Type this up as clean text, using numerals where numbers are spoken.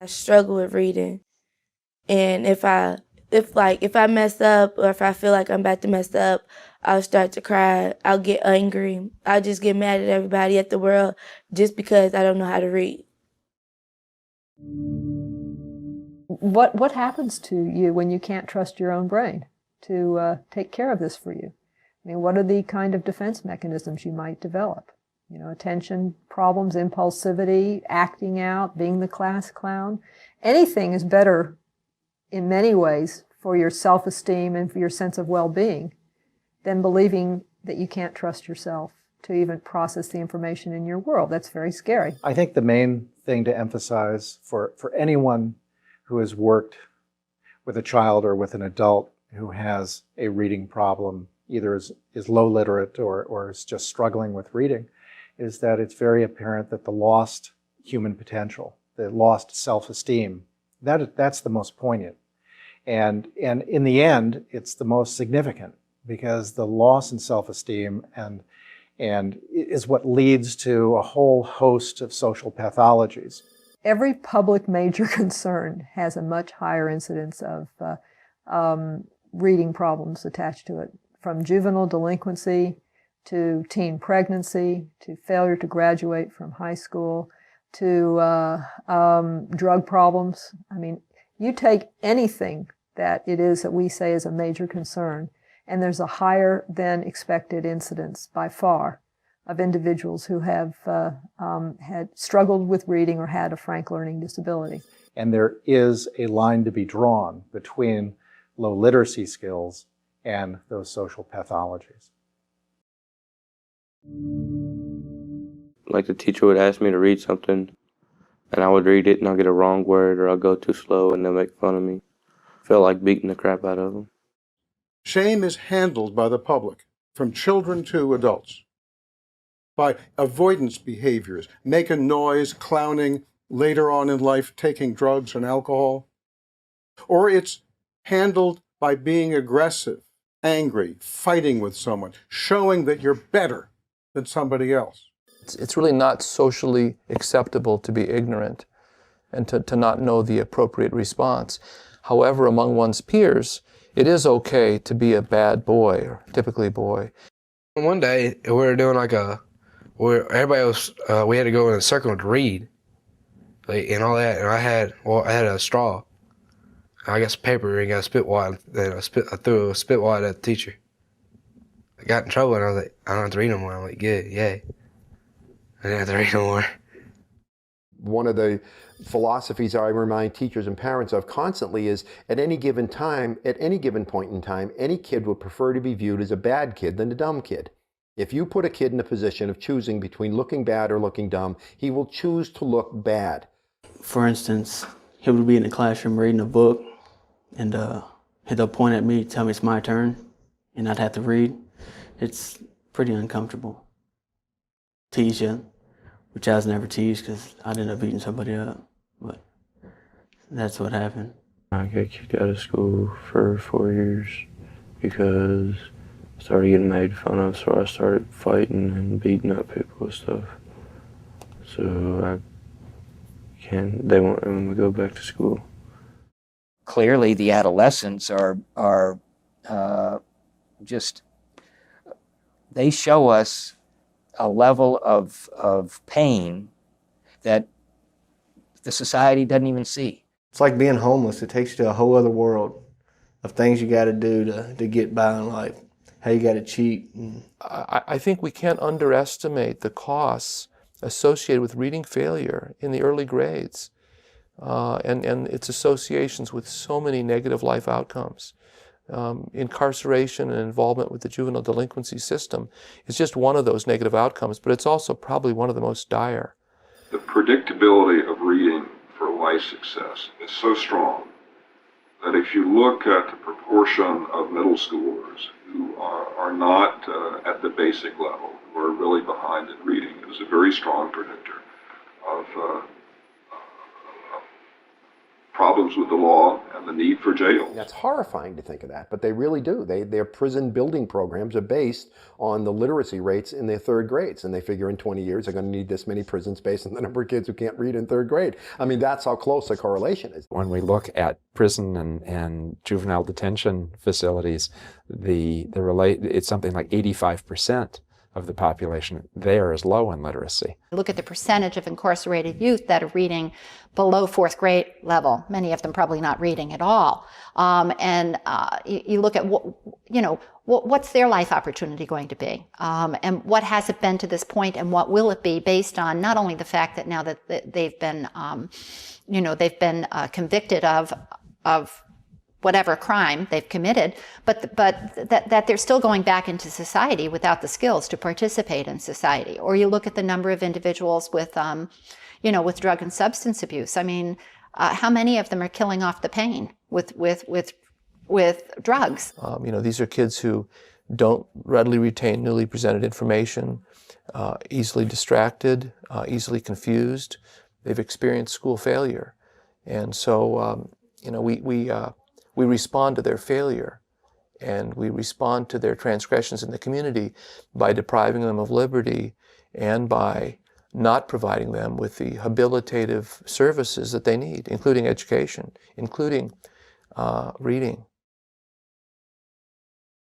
I struggle with reading, and if I mess up or if I feel like I'm about to mess up, I'll start to cry. I'll get angry. I'll just get mad at everybody, at the world, just because I don't know how to read. What happens to you when you can't trust your own brain to take care of this for you? I mean, what are the kind of defense mechanisms you might develop? You know, attention problems, impulsivity, acting out, being the class clown. Anything is better in many ways for your self-esteem and for your sense of well-being than believing that you can't trust yourself to even process the information in your world. That's very scary. I think the main thing to emphasize for anyone who has worked with a child or with an adult who has a reading problem, either is low literate or is just struggling with reading, is that it's very apparent that the lost human potential, the lost self-esteem, that's the most poignant. And in the end, it's the most significant, because the loss in self-esteem and is what leads to a whole host of social pathologies. Every public major concern has a much higher incidence of reading problems attached to it, from juvenile delinquency to teen pregnancy to failure to graduate from high school to drug problems. I mean, you take anything that it is that we say is a major concern, and there's a higher than expected incidence by far of individuals who have had struggled with reading or had a frank learning disability. And there is a line to be drawn between low literacy skills and those social pathologies. Like the teacher would ask me to read something, and I would read it and I'll get a wrong word or I'll go too slow and they'll make fun of me. I feel like beating the crap out of them. Shame is handled by the public, from children to adults, by avoidance behaviors, making noise, clowning, later on in life taking drugs and alcohol. Or it's handled by being aggressive, angry, fighting with someone, showing that you're better than somebody else. It's really not socially acceptable to be ignorant and to not know the appropriate response. However, among one's peers, it is okay to be a bad boy, or typically boy. One day, we were doing where everybody was, we had to go in a circle to read, and all that, and I had a straw. I got some paper and got a spit wad, and I threw a spit wad at the teacher. I got in trouble, and I was like, I don't have to read no more. I'm like, good, yay. I didn't have to read no more. One of the philosophies I remind teachers and parents of constantly is, at any given time, at any given point in time, any kid would prefer to be viewed as a bad kid than a dumb kid. If you put a kid in a position of choosing between looking bad or looking dumb, he will choose to look bad. For instance, he would be in the classroom reading a book, and he'll point at me, tell me it's my turn, and I'd have to read. It's pretty uncomfortable. Tease you, which I was never teased because I'd end up beating somebody up, but that's what happened. I got kicked out of school for 4 years because I started getting made fun of, so I started fighting and beating up people and stuff. So they won't let me go back to school. Clearly, the adolescents are just, they show us a level of pain that the society doesn't even see. It's like being homeless. It takes you to a whole other world of things you got to do to get by in life, how you got to cheat. I think we can't underestimate the costs associated with reading failure in the early grades and its associations with so many negative life outcomes. Incarceration and involvement with the juvenile delinquency system is just one of those negative outcomes, but it's also probably one of the most dire. The predictability of reading for life success is so strong that if you look at the proportion of middle schoolers who are not at the basic level, who are really behind in reading, it is a very strong predictor of problems with the law and the need for jails. That's horrifying to think of that, but they really do. Their prison building programs are based on the literacy rates in their third grades, and they figure in 20 years they're going to need this many prisons based on the number of kids who can't read in third grade. I mean, that's how close the correlation is. When we look at prison and juvenile detention facilities, it's something like 85% of the population there is low in literacy. Look at the percentage of incarcerated youth that are reading below fourth grade level, many of them probably not reading at all. You look at what's their life opportunity going to be, and what has it been to this point, and what will it be, based on not only the fact that now that they've been convicted of whatever crime they've committed, but that they're still going back into society without the skills to participate in society. Or you look at the number of individuals with drug and substance abuse. I mean, how many of them are killing off the pain with drugs? These are kids who don't readily retain newly presented information, easily distracted, easily confused. They've experienced school failure, and so we respond to their failure, and we respond to their transgressions in the community by depriving them of liberty and by not providing them with the habilitative services that they need, including education, including reading.